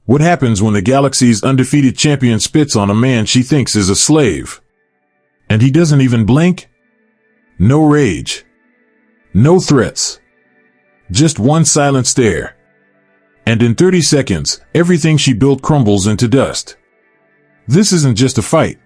What happens when the galaxy's undefeated champion spits on a man she thinks is a slave? And he doesn't even blink? No rage. No threats. Just one silent stare. And in 30 seconds, everything she built crumbles into dust. This isn't just a fight.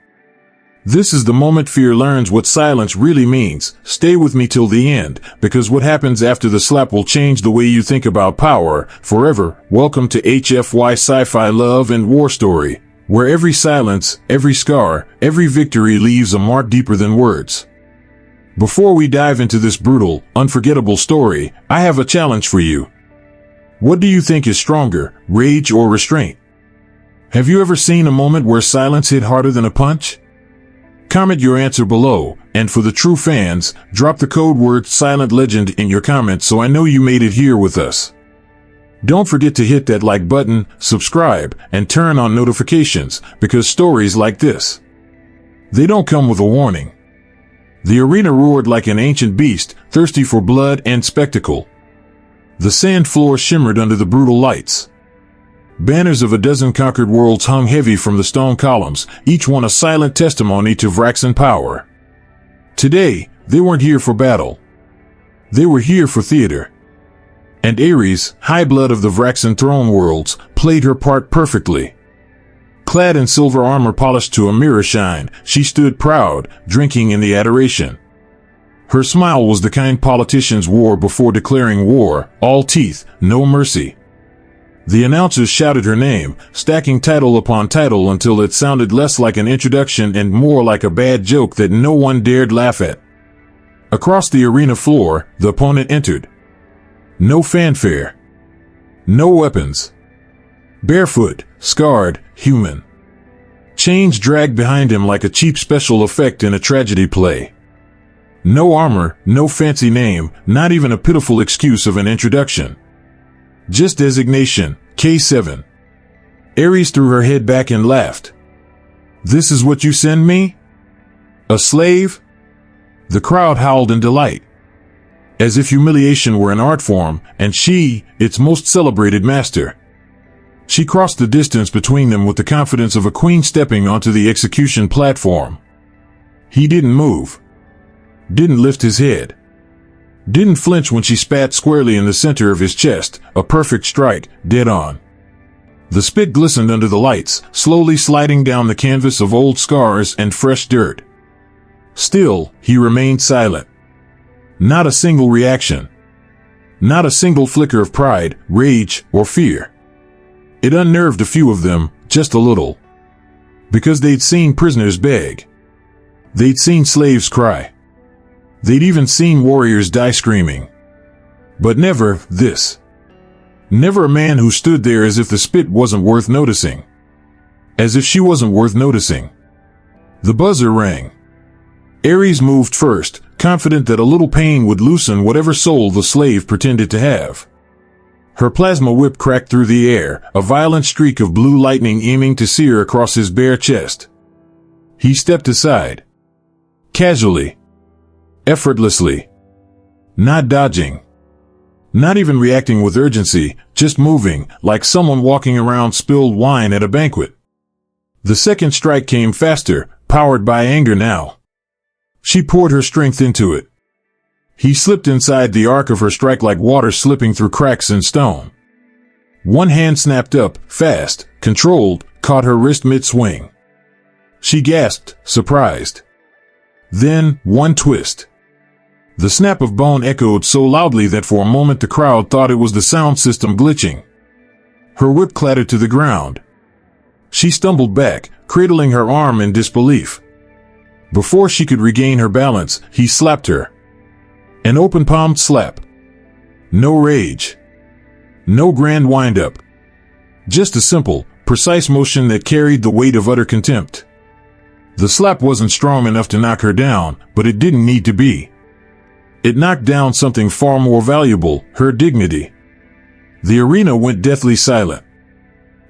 This is the moment fear learns what silence really means. Stay with me till the end, because what happens after the slap will change the way you think about power forever. Welcome to HFY Sci-Fi Love and War Story, where every silence, every scar, every victory leaves a mark deeper than words. Before we dive into this brutal, unforgettable story, I have a challenge for you. What do you think is stronger, rage or restraint? Have you ever seen a moment where silence hit harder than a punch? Comment your answer below, and for the true fans, drop the code word Silent Legend in your comments so I know you made it here with us. Don't forget to hit that like button, subscribe, and turn on notifications, because stories like this, they don't come with a warning. The arena roared like an ancient beast, thirsty for blood and spectacle. The sand floor shimmered under the brutal lights. Banners of a dozen conquered worlds hung heavy from the stone columns, each one a silent testimony to Vraxan power. Today, they weren't here for battle. They were here for theater. And Ares, high blood of the Vraxan throne worlds, played her part perfectly. Clad in silver armor polished to a mirror shine, she stood proud, drinking in the adoration. Her smile was the kind politicians wore before declaring war, all teeth, no mercy. The announcers shouted her name, stacking title upon title until it sounded less like an introduction and more like a bad joke that no one dared laugh at. Across the arena floor, the opponent entered. No fanfare. No weapons. Barefoot, scarred, human. Chains dragged behind him like a cheap special effect in a tragedy play. No armor, no fancy name, not even a pitiful excuse of an introduction. Just designation, K7. Ares threw her head back and laughed. This is what you send me? A slave? The crowd howled in delight. As if humiliation were an art form, and she, its most celebrated master. She crossed the distance between them with the confidence of a queen stepping onto the execution platform. He didn't move. Didn't lift his head. Didn't flinch when she spat squarely in the center of his chest, a perfect strike, dead on. The spit glistened under the lights, slowly sliding down the canvas of old scars and fresh dirt. Still, he remained silent. Not a single reaction. Not a single flicker of pride, rage, or fear. It unnerved a few of them, just a little. Because they'd seen prisoners beg. They'd seen slaves cry. They'd even seen warriors die screaming. But never this. Never a man who stood there as if the spit wasn't worth noticing. As if she wasn't worth noticing. The buzzer rang. Ares moved first, confident that a little pain would loosen whatever soul the slave pretended to have. Her plasma whip cracked through the air, a violent streak of blue lightning aiming to sear across his bare chest. He stepped aside. Casually. Effortlessly. Not dodging. Not even reacting with urgency, just moving, like someone walking around spilled wine at a banquet. The second strike came faster, powered by anger now. She poured her strength into it. He slipped inside the arc of her strike like water slipping through cracks in stone. One hand snapped up, fast, controlled, caught her wrist mid-swing. She gasped, surprised. Then, one twist. The snap of bone echoed so loudly that for a moment the crowd thought it was the sound system glitching. Her whip clattered to the ground. She stumbled back, cradling her arm in disbelief. Before she could regain her balance, he slapped her. An open-palmed slap. No rage. No grand wind-up. Just a simple, precise motion that carried the weight of utter contempt. The slap wasn't strong enough to knock her down, but it didn't need to be. It knocked down something far more valuable, her dignity. The arena went deathly silent.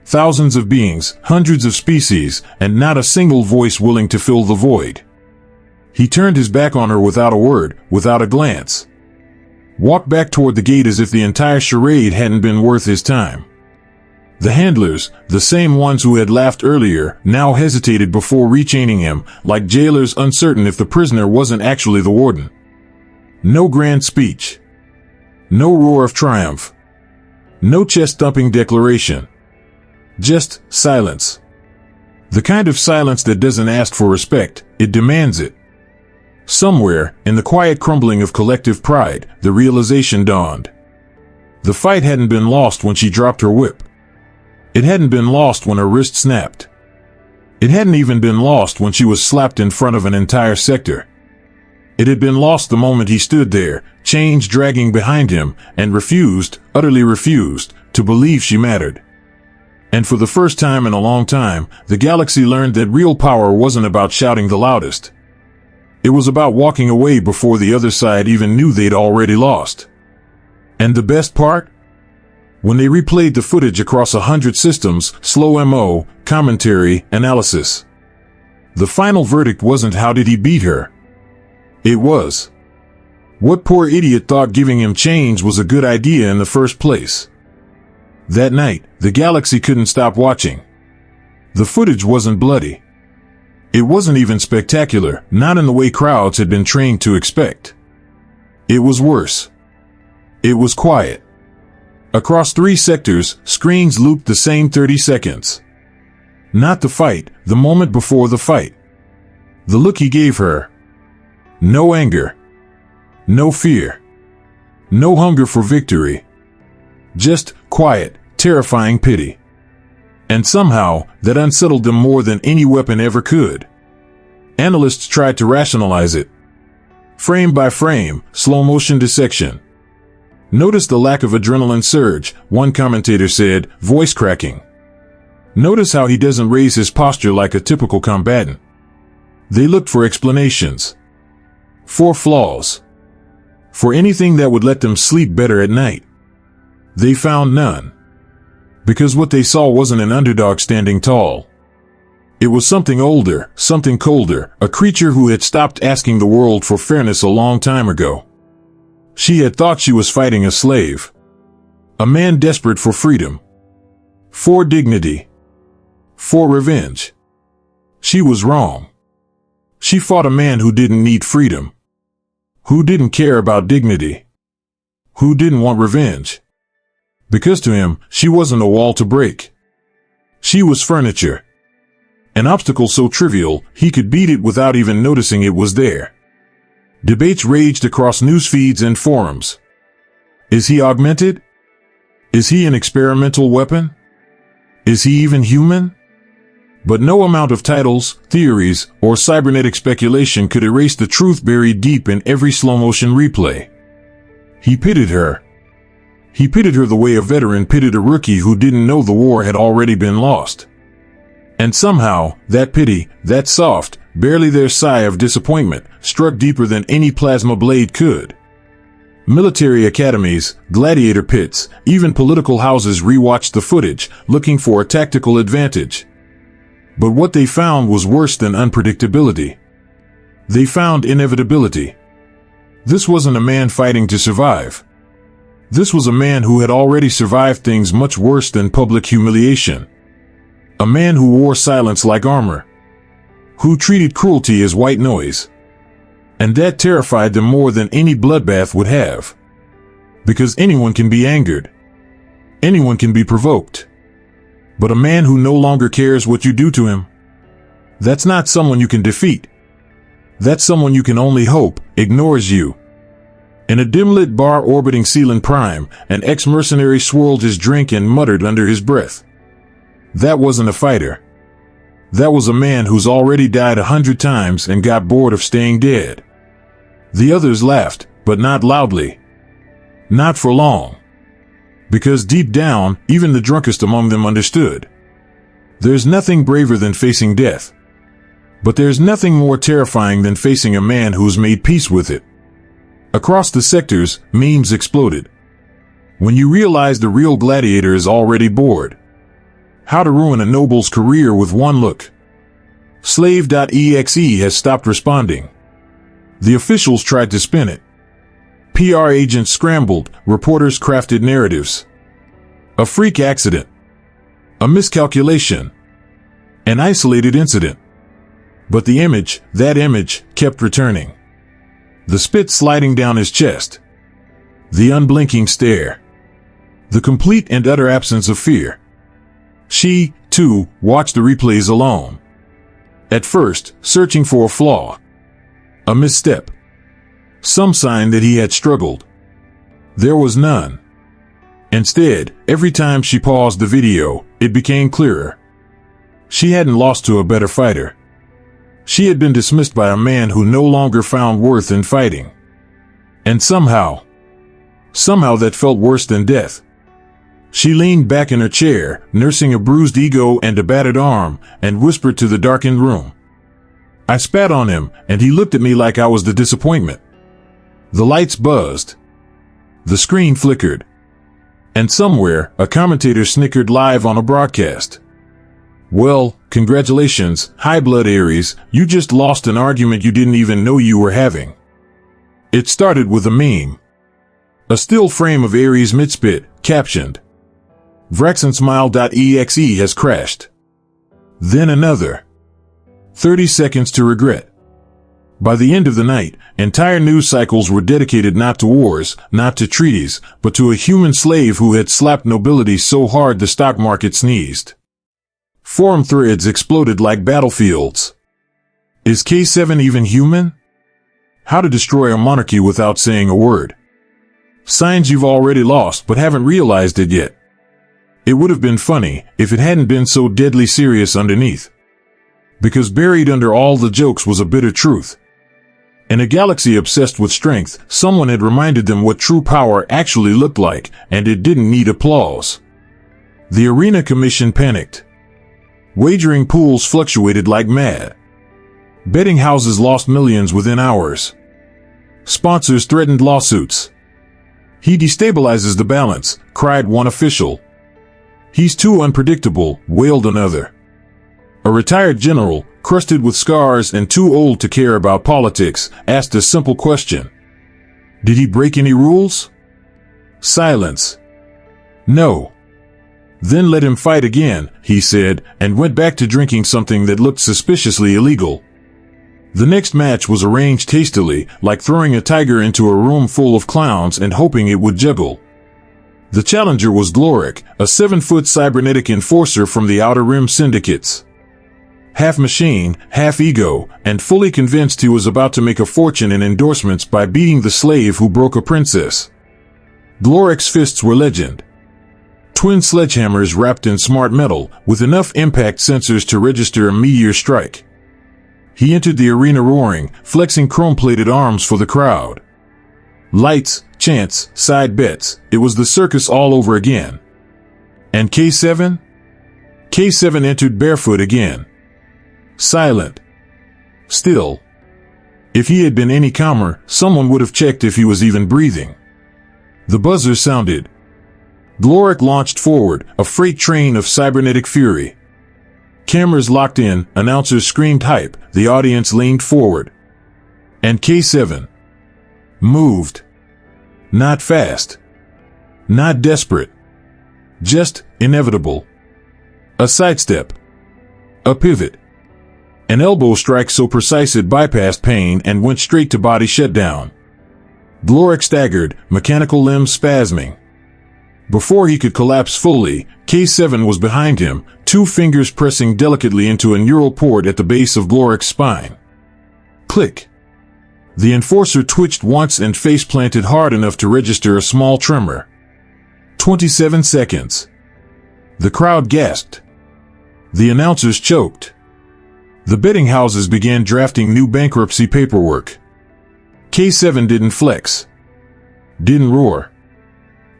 Thousands of beings, hundreds of species, and not a single voice willing to fill the void. He turned his back on her without a word, without a glance. Walked back toward the gate as if the entire charade hadn't been worth his time. The handlers, the same ones who had laughed earlier, now hesitated before rechaining him, like jailers uncertain if the prisoner wasn't actually the warden. No grand speech. No roar of triumph. No chest-thumping declaration. Just silence. The kind of silence that doesn't ask for respect, it demands it. Somewhere, in the quiet crumbling of collective pride, the realization dawned. The fight hadn't been lost when she dropped her whip. It hadn't been lost when her wrist snapped. It hadn't even been lost when she was slapped in front of an entire sector. It had been lost the moment he stood there, chains dragging behind him, and refused, utterly refused, to believe she mattered. And for the first time in a long time, the galaxy learned that real power wasn't about shouting the loudest. It was about walking away before the other side even knew they'd already lost. And the best part? When they replayed the footage across 100 systems, slow MO, commentary, analysis. The final verdict wasn't how did he beat her. It was, what poor idiot thought giving him chains was a good idea in the first place. That night, the galaxy couldn't stop watching. The footage wasn't bloody. It wasn't even spectacular, not in the way crowds had been trained to expect. It was worse. It was quiet. Across 3 sectors, screens looped the same 30 seconds. Not the fight, the moment before the fight. The look he gave her. No anger. No fear. No hunger for victory. Just quiet, terrifying pity. And somehow, that unsettled them more than any weapon ever could. Analysts tried to rationalize it. Frame by frame, slow motion dissection. Notice the lack of adrenaline surge, one commentator said, voice cracking. Notice how he doesn't raise his posture like a typical combatant. They looked for explanations. For flaws. For anything that would let them sleep better at night. They found none. Because what they saw wasn't an underdog standing tall. It was something older, something colder, a creature who had stopped asking the world for fairness a long time ago. She had thought she was fighting a slave. A man desperate for freedom. For dignity. For revenge. She was wrong. She fought a man who didn't need freedom. Who didn't care about dignity. Who didn't want revenge. Because to him, she wasn't a wall to break. She was furniture. An obstacle so trivial, he could beat it without even noticing it was there. Debates raged across news feeds and forums. Is he augmented? Is he an experimental weapon? Is he even human? But no amount of titles, theories, or cybernetic speculation could erase the truth buried deep in every slow-motion replay. He pitted her. He pitted her the way a veteran pitted a rookie who didn't know the war had already been lost. And somehow, that pity, that soft, barely there sigh of disappointment, struck deeper than any plasma blade could. Military academies, gladiator pits, even political houses rewatched the footage, looking for a tactical advantage. But what they found was worse than unpredictability. They found inevitability. This wasn't a man fighting to survive. This was a man who had already survived things much worse than public humiliation. A man who wore silence like armor. Who treated cruelty as white noise. And that terrified them more than any bloodbath would have. Because anyone can be angered. Anyone can be provoked. But a man who no longer cares what you do to him, that's not someone you can defeat. That's someone you can only hope ignores you. In a dim-lit bar orbiting Sealand Prime, an ex-mercenary swirled his drink and muttered under his breath. That wasn't a fighter. That was a man who's already died 100 times and got bored of staying dead. The others laughed, but not loudly. Not for long. Because deep down, even the drunkest among them understood. There's nothing braver than facing death. But there's nothing more terrifying than facing a man who's made peace with it. Across the sectors, memes exploded. When you realize the real gladiator is already bored. How to ruin a noble's career with one look. Slave.exe has stopped responding. The officials tried to spin it. PR agents scrambled, reporters crafted narratives. A freak accident. A miscalculation. An isolated incident. But the image, that image, kept returning. The spit sliding down his chest. The unblinking stare. The complete and utter absence of fear. She, too, watched the replays alone. At first, searching for a flaw. A misstep. Some sign that he had struggled. There was none. Instead, every time she paused the video, it became clearer. She hadn't lost to a better fighter. She had been dismissed by a man who no longer found worth in fighting. And somehow that felt worse than death. She leaned back in her chair, nursing a bruised ego and a battered arm, and whispered to the darkened room. I spat on him, and he looked at me like I was the disappointment. The lights buzzed. The screen flickered. And somewhere, a commentator snickered live on a broadcast. Well, congratulations, High Blood Aries, you just lost an argument you didn't even know you were having. It started with a meme. A still frame of Aries midspit, captioned, VraxenSmile.exe has crashed. Then another. 30 seconds to regret. By the end of the night, entire news cycles were dedicated not to wars, not to treaties, but to a human slave who had slapped nobility so hard the stock market sneezed. Forum threads exploded like battlefields. Is K7 even human? How to destroy a monarchy without saying a word. Signs you've already lost but haven't realized it yet. It would have been funny if it hadn't been so deadly serious underneath. Because buried under all the jokes was a bitter truth. In a galaxy obsessed with strength, someone had reminded them what true power actually looked like, and it didn't need applause. The Arena Commission panicked. Wagering pools fluctuated like mad. Betting houses lost millions within hours. Sponsors threatened lawsuits. He destabilizes the balance, cried one official. He's too unpredictable, wailed another. A retired general, crusted with scars and too old to care about politics, asked a simple question. Did he break any rules? Silence. No. Then let him fight again, he said, and went back to drinking something that looked suspiciously illegal. The next match was arranged hastily, like throwing a tiger into a room full of clowns and hoping it would juggle. The challenger was Galactic, a 7-foot cybernetic enforcer from the Outer Rim syndicates. Half machine, half ego, and fully convinced he was about to make a fortune in endorsements by beating the slave who broke a princess. Galactic's fists were legend. Twin sledgehammers wrapped in smart metal, with enough impact sensors to register a meteor strike. He entered the arena roaring, flexing chrome-plated arms for the crowd. Lights, chants, side bets, it was the circus all over again. And K7? K7 entered barefoot again. Silent. Still. If he had been any calmer, someone would have checked if he was even breathing. The buzzer sounded. Galactic launched forward, a freight train of cybernetic fury. Cameras locked in, announcers screamed hype, the audience leaned forward. And K7 moved. Not fast. Not desperate. Just inevitable. A sidestep. A pivot. An elbow strike so precise it bypassed pain and went straight to body shutdown. Galactic staggered, mechanical limbs spasming. Before he could collapse fully, K7 was behind him, 2 fingers pressing delicately into a neural port at the base of Galactic's spine. Click. The enforcer twitched once and face-planted hard enough to register a small tremor. 27 seconds. The crowd gasped. The announcers choked. The betting houses began drafting new bankruptcy paperwork. K7 didn't flex. Didn't roar.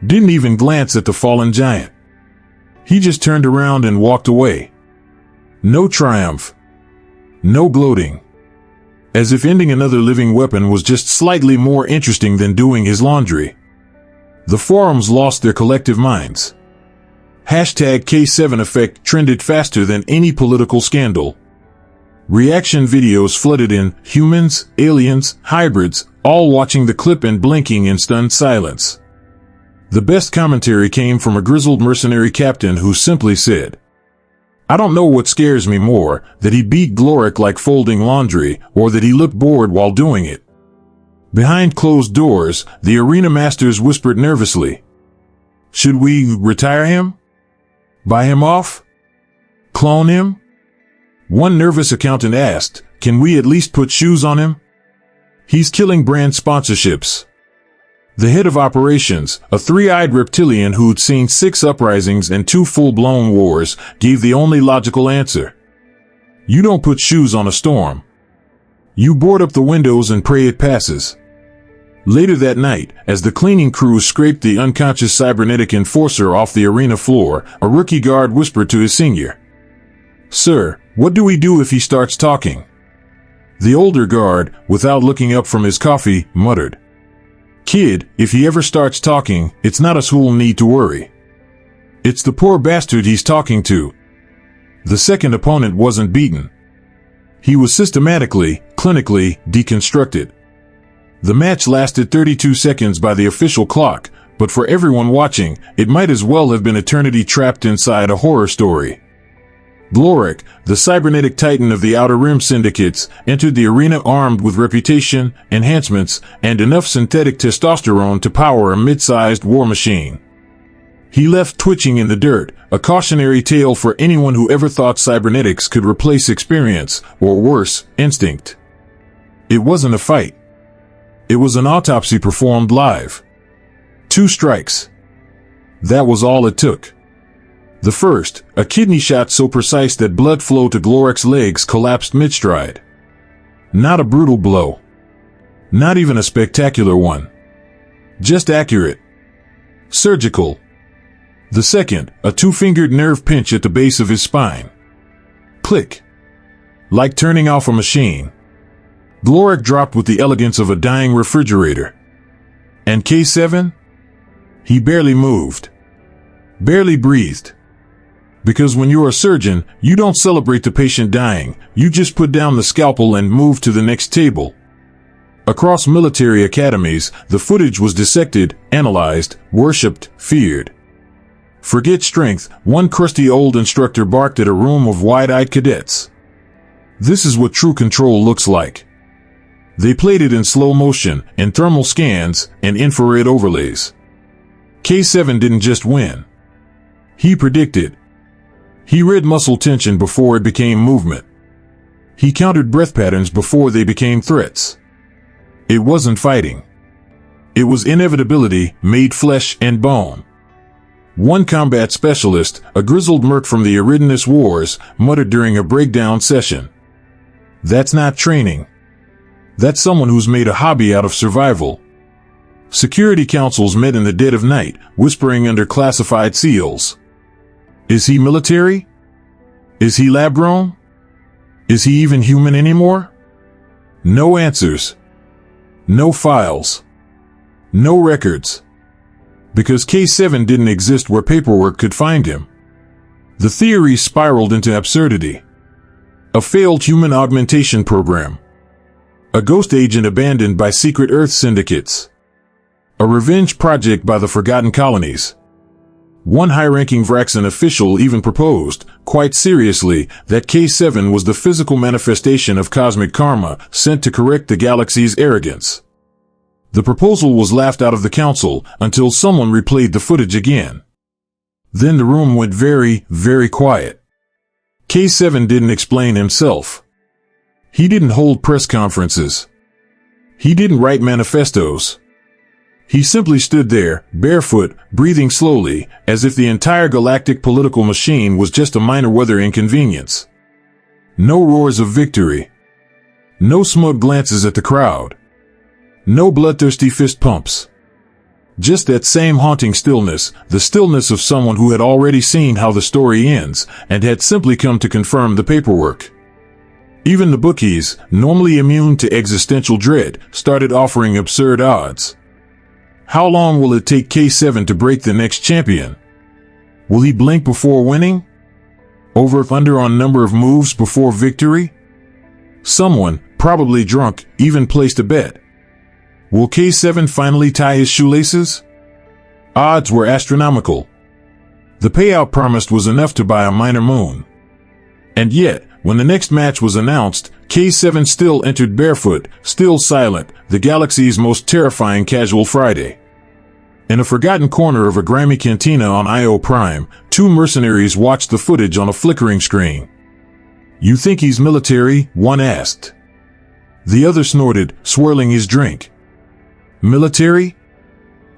Didn't even glance at the fallen giant. He just turned around and walked away. No triumph. No gloating. As if ending another living weapon was just slightly more interesting than doing his laundry. The forums lost their collective minds. Hashtag K7 effect trended faster than any political scandal. Reaction videos flooded in, humans, aliens, hybrids, all watching the clip and blinking in stunned silence. The best commentary came from a grizzled mercenary captain who simply said, I don't know what scares me more, that he beat Gloric like folding laundry, or that he looked bored while doing it. Behind closed doors, the arena masters whispered nervously. Should we retire him? Buy him off? Clone him? One nervous accountant asked, can we at least put shoes on him? He's killing brand sponsorships. The head of operations, a three-eyed reptilian who'd seen 6 uprisings and 2 full-blown wars, gave the only logical answer. You don't put shoes on a storm. You board up the windows and pray it passes. Later that night, as the cleaning crew scraped the unconscious cybernetic enforcer off the arena floor, a rookie guard whispered to his senior. Sir, what do we do if he starts talking? The older guard, without looking up from his coffee, muttered. Kid, if he ever starts talking, it's not us who'll need to worry. It's the poor bastard he's talking to. The second opponent wasn't beaten. He was systematically, clinically, deconstructed. The match lasted 32 seconds by the official clock, but for everyone watching, it might as well have been eternity trapped inside a horror story. Gloric, the cybernetic titan of the Outer Rim syndicates, entered the arena armed with reputation, enhancements, and enough synthetic testosterone to power a mid-sized war machine. He left twitching in the dirt, a cautionary tale for anyone who ever thought cybernetics could replace experience, or worse, instinct. It wasn't a fight. It was an autopsy performed live. 2 strikes. That was all it took. The first, a kidney shot so precise that blood flow to Gloric's legs collapsed mid-stride. Not a brutal blow. Not even a spectacular one. Just accurate. Surgical. The second, a 2-fingered nerve pinch at the base of his spine. Click. Like turning off a machine. Gloric dropped with the elegance of a dying refrigerator. And K7? He barely moved. Barely breathed. Because when you're a surgeon, you don't celebrate the patient dying, you just put down the scalpel and move to the next table. Across military academies, the footage was dissected, analyzed, worshipped, feared. Forget strength, one crusty old instructor barked at a room of wide-eyed cadets. This is what true control looks like. They played it in slow motion, in thermal scans, and infrared overlays. K7 didn't just win. He predicted. He read muscle tension before it became movement. He countered breath patterns before they became threats. It wasn't fighting. It was inevitability, made flesh and bone. One combat specialist, a grizzled merc from the Eridanus Wars, muttered during a breakdown session. That's not training. That's someone who's made a hobby out of survival. Security councils met in the dead of night, whispering under classified seals. Is he military? Is he lab-grown? Is he even human anymore? No answers. No files. No records. Because K7 didn't exist where paperwork could find him. The theory spiraled into absurdity. A failed human augmentation program. A ghost agent abandoned by secret Earth syndicates. A revenge project by the Forgotten Colonies. One high-ranking Vraxan official even proposed, quite seriously, that K7 was the physical manifestation of cosmic karma sent to correct the galaxy's arrogance. The proposal was laughed out of the council until someone replayed the footage again. Then the room went very, very quiet. K7 didn't explain himself. He didn't hold press conferences. He didn't write manifestos. He simply stood there, barefoot, breathing slowly, as if the entire galactic political machine was just a minor weather inconvenience. No roars of victory. No smug glances at the crowd. No bloodthirsty fist pumps. Just that same haunting stillness, the stillness of someone who had already seen how the story ends, and had simply come to confirm the paperwork. Even the bookies, normally immune to existential dread, started offering absurd odds. How long will it take K7 to break the next champion? Will he blink before winning? Over/under on number of moves before victory? Someone, probably drunk, even placed a bet. Will K7 finally tie his shoelaces? Odds were astronomical. The payout promised was enough to buy a minor moon. And yet, when the next match was announced, K7 still entered barefoot, still silent, the galaxy's most terrifying casual Friday. In a forgotten corner of a grimy cantina on Io Prime, two mercenaries watched the footage on a flickering screen. "You think he's military?" one asked. The other snorted, swirling his drink. "Military?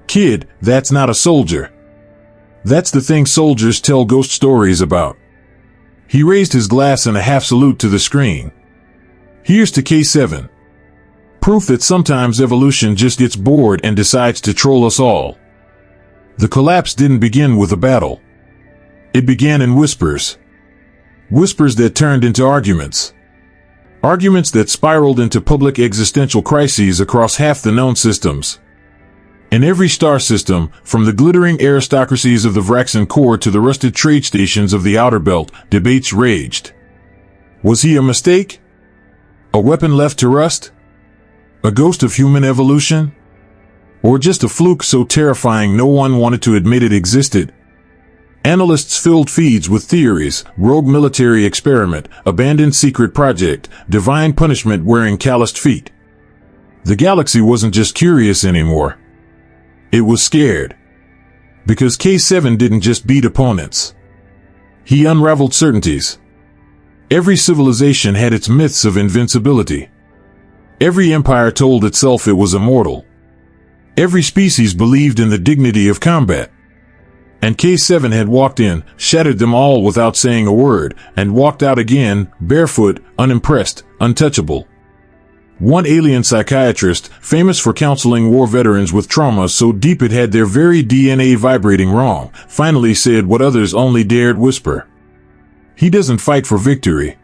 Kid, that's not a soldier. That's the thing soldiers tell ghost stories about." He raised his glass in a half salute to the screen. "Here's to K7. Proof that sometimes evolution just gets bored and decides to troll us all." The collapse didn't begin with a battle. It began in whispers. Whispers that turned into arguments. Arguments that spiraled into public existential crises across half the known systems. In every star system, from the glittering aristocracies of the Vraxan core to the rusted trade stations of the Outer Belt, debates raged. Was he a mistake? A weapon left to rust? A ghost of human evolution? Or just a fluke so terrifying no one wanted to admit it existed? Analysts filled feeds with theories: rogue military experiment, abandoned secret project, divine punishment wearing calloused feet. The galaxy wasn't just curious anymore. It was scared. Because K7 didn't just beat opponents. He unraveled certainties. Every civilization had its myths of invincibility. Every empire told itself it was immortal. Every species believed in the dignity of combat. And K7 had walked in, shattered them all without saying a word, and walked out again, barefoot, unimpressed, untouchable. One alien psychiatrist, famous for counseling war veterans with trauma so deep it had their very DNA vibrating wrong, finally said what others only dared whisper. He doesn't fight for victory.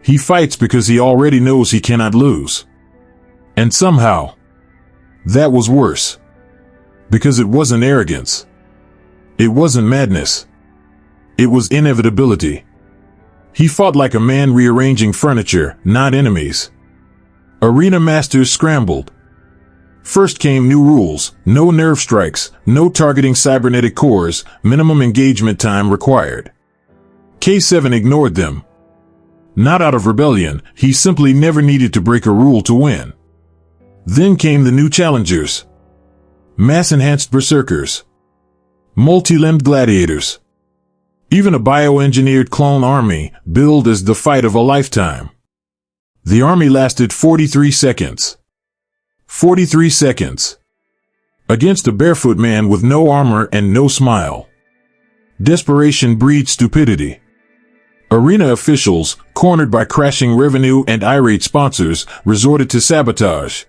He fights because he already knows he cannot lose. And somehow, that was worse. Because it wasn't arrogance. It wasn't madness. It was inevitability. He fought like a man rearranging furniture, not enemies. Arena masters scrambled. First came new rules: no nerve strikes, no targeting cybernetic cores, minimum engagement time required. K7 ignored them. Not out of rebellion, he simply never needed to break a rule to win. Then came the new challengers. Mass-enhanced berserkers. Multi-limbed gladiators. Even a bioengineered clone army, billed as the fight of a lifetime. The army lasted 43 seconds. 43 seconds. Against a barefoot man with no armor and no smile. Desperation breeds stupidity. Arena officials, cornered by crashing revenue and irate sponsors, resorted to sabotage.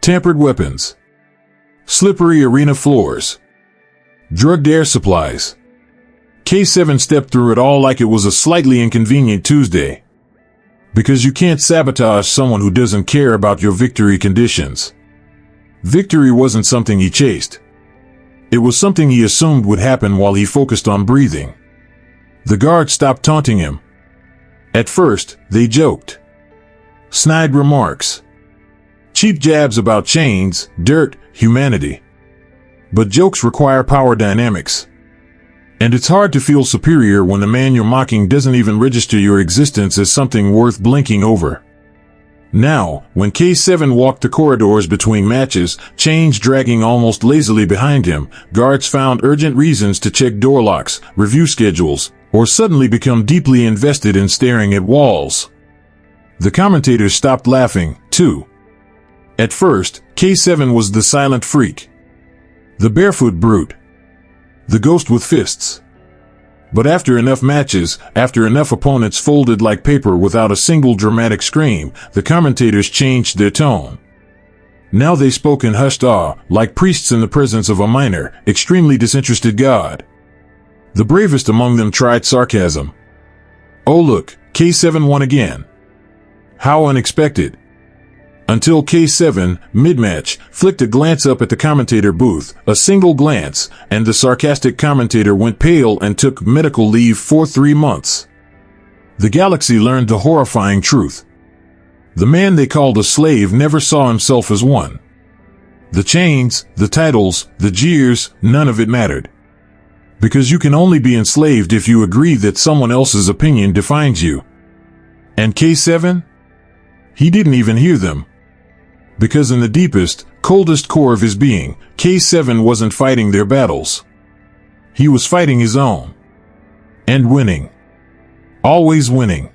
Tampered weapons. Slippery arena floors. Drugged air supplies. K7 stepped through it all like it was a slightly inconvenient Tuesday. Because you can't sabotage someone who doesn't care about your victory conditions. Victory wasn't something he chased. It was something he assumed would happen while he focused on breathing. The guards stopped taunting him. At first, they joked. Snide remarks. Cheap jabs about chains, dirt, humanity. But jokes require power dynamics. And it's hard to feel superior when the man you're mocking doesn't even register your existence as something worth blinking over. Now, when K7 walked the corridors between matches, chains dragging almost lazily behind him, guards found urgent reasons to check door locks, review schedules, or suddenly become deeply invested in staring at walls. The commentators stopped laughing, too. At first, K7 was the silent freak. The barefoot brute. The ghost with fists. But after enough matches, after enough opponents folded like paper without a single dramatic scream, the commentators changed their tone. Now they spoke in hushed awe, like priests in the presence of a minor, extremely disinterested god. The bravest among them tried sarcasm. Oh look, K7 won again. How unexpected. Until K7, mid-match, flicked a glance up at the commentator booth, a single glance, and the sarcastic commentator went pale and took medical leave for 3 months. The galaxy learned the horrifying truth. The man they called a slave never saw himself as one. The chains, the titles, the jeers, none of it mattered. Because you can only be enslaved if you agree that someone else's opinion defines you. And K7? He didn't even hear them. Because in the deepest, coldest core of his being, K7 wasn't fighting their battles. He was fighting his own. And winning. Always winning.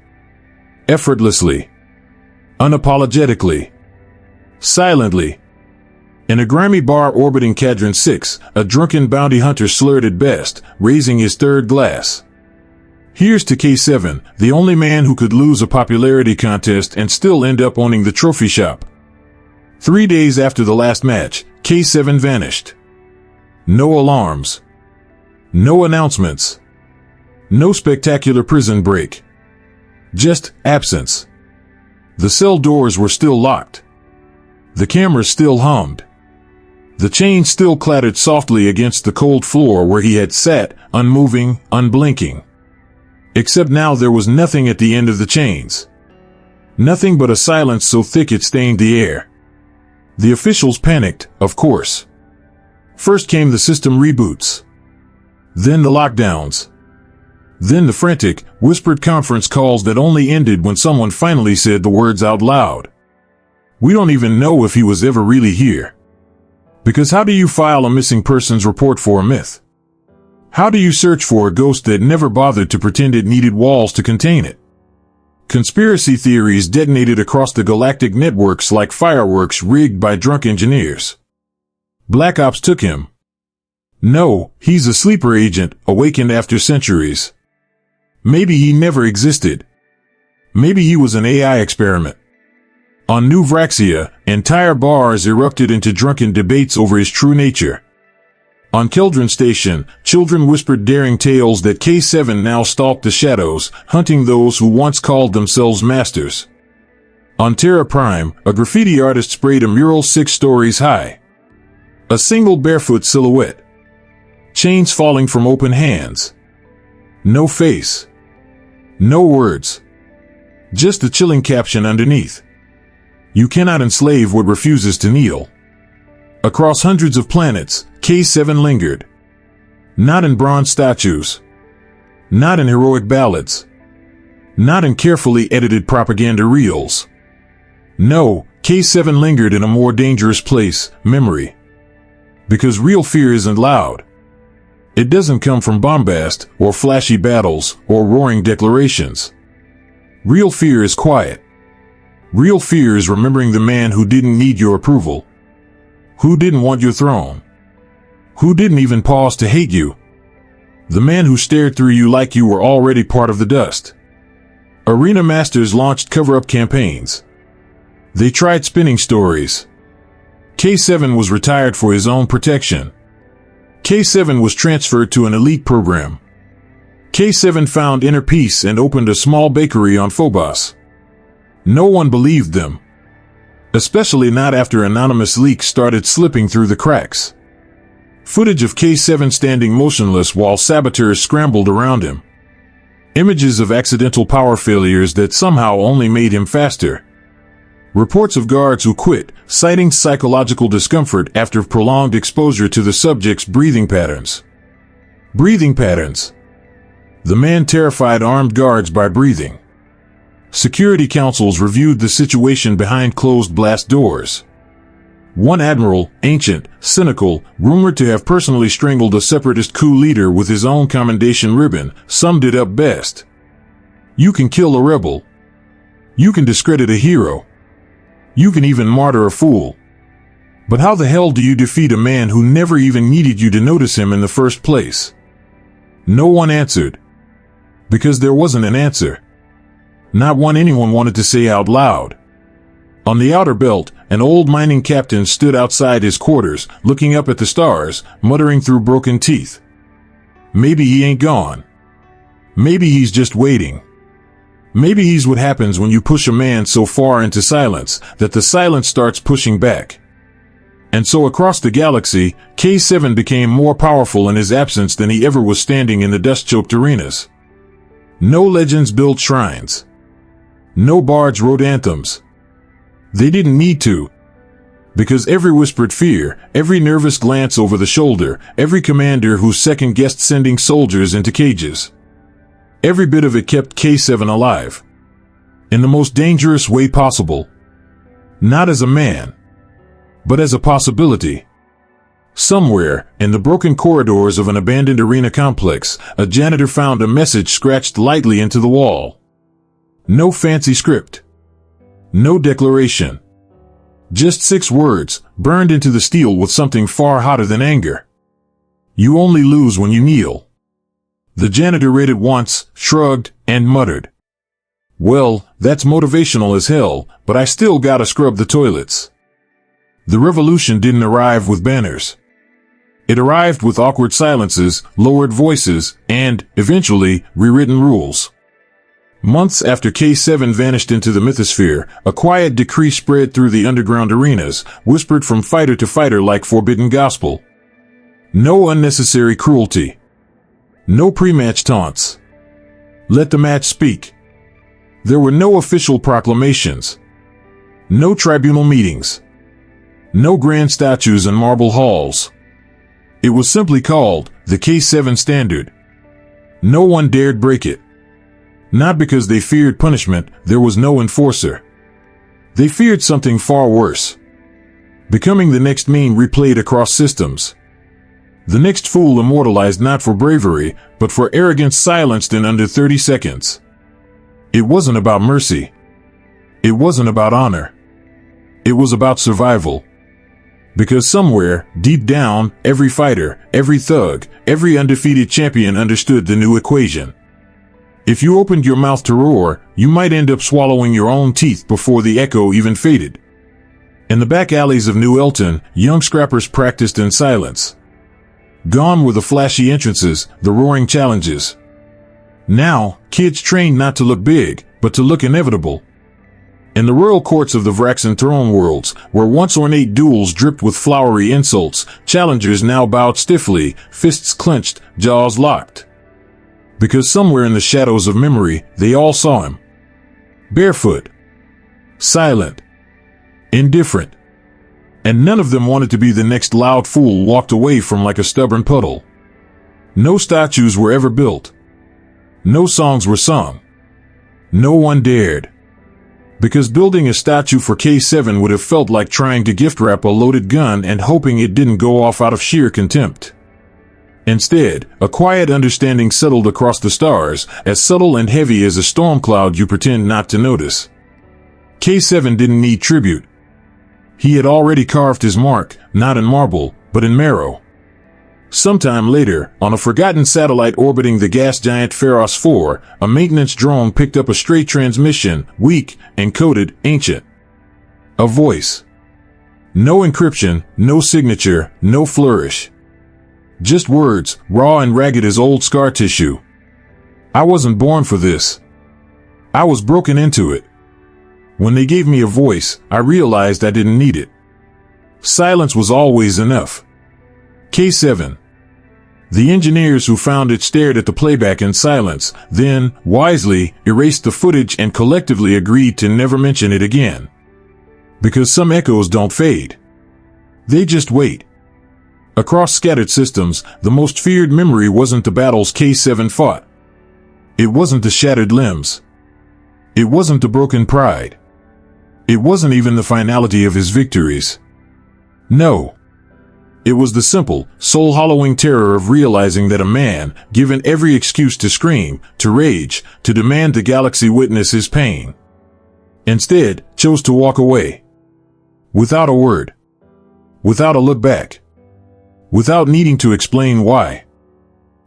Effortlessly. Unapologetically. Silently. In a grimy bar orbiting Cadron 6, a drunken bounty hunter slurred at best, raising his third glass. Here's to K7, the only man who could lose a popularity contest and still end up owning the trophy shop. 3 days after the last match, K7 vanished. No alarms. No announcements. No spectacular prison break. Just absence. The cell doors were still locked. The cameras still hummed. The chain still clattered softly against the cold floor where he had sat, unmoving, unblinking. Except now there was nothing at the end of the chains. Nothing but a silence so thick it stained the air. The officials panicked, of course. First came the system reboots. Then the lockdowns. Then the frantic, whispered conference calls that only ended when someone finally said the words out loud. We don't even know if he was ever really here. Because how do you file a missing persons report for a myth? How do you search for a ghost that never bothered to pretend it needed walls to contain it? Conspiracy theories detonated across the galactic networks like fireworks rigged by drunk engineers. Black Ops took him. No, he's a sleeper agent, awakened after centuries. Maybe he never existed. Maybe he was an AI experiment. On New Vraxia, entire bars erupted into drunken debates over his true nature. On Keldron Station, children whispered daring tales that K7 now stalked the shadows, hunting those who once called themselves masters. On Terra Prime, a graffiti artist sprayed a mural 6 stories high. A single barefoot silhouette. Chains falling from open hands. No face. No words. Just a chilling caption underneath. You cannot enslave what refuses to kneel. Across hundreds of planets, K7 lingered. Not in bronze statues. Not in heroic ballads. Not in carefully edited propaganda reels. No, K7 lingered in a more dangerous place, memory. Because real fear isn't loud. It doesn't come from bombast, or flashy battles, or roaring declarations. Real fear is quiet. Real fear is remembering the man who didn't need your approval. Who didn't want your throne. Who didn't even pause to hate you. The man who stared through you like you were already part of the dust. Arena Masters launched cover-up campaigns. They tried spinning stories. K7 was retired for his own protection. K7 was transferred to an elite program. K7 found inner peace and opened a small bakery on Phobos. No one believed them. Especially not after anonymous leaks started slipping through the cracks. Footage of K7 standing motionless while saboteurs scrambled around him. Images of accidental power failures that somehow only made him faster. Reports of guards who quit, citing psychological discomfort after prolonged exposure to the subject's breathing patterns. Breathing patterns. The man terrified armed guards by breathing. Security councils reviewed the situation behind closed blast doors. One admiral, ancient, cynical, rumored to have personally strangled a separatist coup leader with his own commendation ribbon, summed it up best. You can kill a rebel. You can discredit a hero. You can even martyr a fool. But how the hell do you defeat a man who never even needed you to notice him in the first place? No one answered. Because there wasn't an answer. Not one anyone wanted to say out loud. On the outer belt, an old mining captain stood outside his quarters, looking up at the stars, muttering through broken teeth. Maybe he ain't gone. Maybe he's just waiting. Maybe he's what happens when you push a man so far into silence that the silence starts pushing back. And so across the galaxy, K7 became more powerful in his absence than he ever was standing in the dust-choked arenas. No legends built shrines. No bards wrote anthems. They didn't need to. Because every whispered fear, every nervous glance over the shoulder, every commander who second-guessed sending soldiers into cages, every bit of it kept K7 alive. In the most dangerous way possible. Not as a man, but as a possibility. Somewhere, in the broken corridors of an abandoned arena complex, a janitor found a message scratched lightly into the wall. No fancy script. No declaration. Just 6 words, burned into the steel with something far hotter than anger. You only lose when you kneel. The janitor read it once, shrugged, and muttered. Well, that's motivational as hell, but I still gotta scrub the toilets. The revolution didn't arrive with banners. It arrived with awkward silences, lowered voices, and, eventually, rewritten rules. Months after K7 vanished into the mythosphere, a quiet decree spread through the underground arenas, whispered from fighter to fighter like forbidden gospel. No unnecessary cruelty. No pre-match taunts. Let the match speak. There were no official proclamations. No tribunal meetings. No grand statues and marble halls. It was simply called the K7 Standard. No one dared break it. Not because they feared punishment, there was no enforcer. They feared something far worse. Becoming the next meme replayed across systems. The next fool immortalized not for bravery, but for arrogance silenced in under 30 seconds. It wasn't about mercy. It wasn't about honor. It was about survival. Because somewhere, deep down, every fighter, every thug, every undefeated champion understood the new equation. If you opened your mouth to roar, you might end up swallowing your own teeth before the echo even faded. In the back alleys of New Elton, young scrappers practiced in silence. Gone were the flashy entrances, the roaring challenges. Now, kids trained not to look big, but to look inevitable. In the royal courts of the Vraxan throne worlds, where once ornate duels dripped with flowery insults, challengers now bowed stiffly, fists clenched, jaws locked. Because somewhere in the shadows of memory, they all saw him. Barefoot. Silent. Indifferent. And none of them wanted to be the next loud fool walked away from like a stubborn puddle. No statues were ever built. No songs were sung. No one dared. Because building a statue for K7 would have felt like trying to gift wrap a loaded gun and hoping it didn't go off out of sheer contempt. Instead, a quiet understanding settled across the stars, as subtle and heavy as a storm cloud you pretend not to notice. K7 didn't need tribute. He had already carved his mark, not in marble, but in marrow. Sometime later, on a forgotten satellite orbiting the gas giant Pharos 4, a maintenance drone picked up a stray transmission, weak, encoded, ancient. A voice. No encryption, no signature, no flourish. Just words, raw and ragged as old scar tissue. I wasn't born for this. I was broken into it. When they gave me a voice, I realized I didn't need it. Silence was always enough. K7. The engineers who found it stared at the playback in silence, then, wisely, erased the footage and collectively agreed to never mention it again. Because some echoes don't fade. They just wait. Across scattered systems, the most feared memory wasn't the battles K7 fought. It wasn't the shattered limbs. It wasn't the broken pride. It wasn't even the finality of his victories. No. It was the simple, soul-hollowing terror of realizing that a man, given every excuse to scream, to rage, to demand the galaxy witness his pain, instead chose to walk away. Without a word. Without a look back. Without needing to explain why.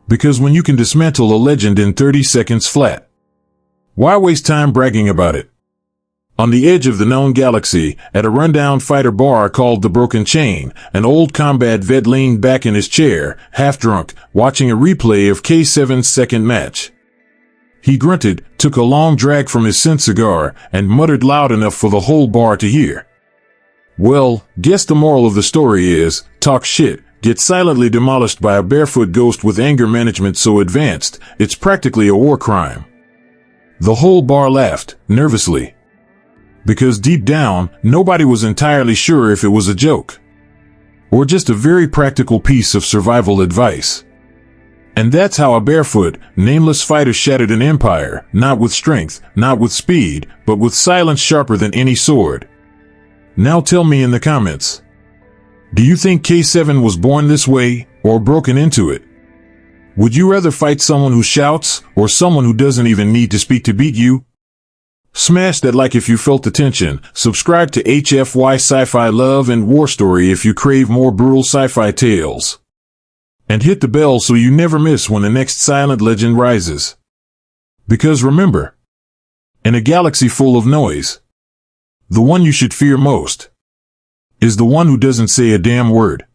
Because when you can dismantle a legend in 30 seconds flat, why waste time bragging about it? On the edge of the known galaxy, at a rundown fighter bar called the Broken Chain, an old combat vet leaned back in his chair, half-drunk, watching a replay of K7's second match. He grunted, took a long drag from his scent cigar, and muttered loud enough for the whole bar to hear. Well, guess the moral of the story is, talk shit, get silently demolished by a barefoot ghost with anger management so advanced, it's practically a war crime. The whole bar laughed, nervously. Because deep down, nobody was entirely sure if it was a joke or just a very practical piece of survival advice. And that's how a barefoot, nameless fighter shattered an empire, not with strength, not with speed, but with silence sharper than any sword. Now tell me in the comments, do you think K7 was born this way, or broken into it? Would you rather fight someone who shouts, or someone who doesn't even need to speak to beat you? Smash that like if you felt the tension, subscribe to HFY Sci-Fi Love and War Story if you crave more brutal sci-fi tales. And hit the bell so you never miss when the next silent legend rises. Because remember, in a galaxy full of noise, the one you should fear most is the one who doesn't say a damn word.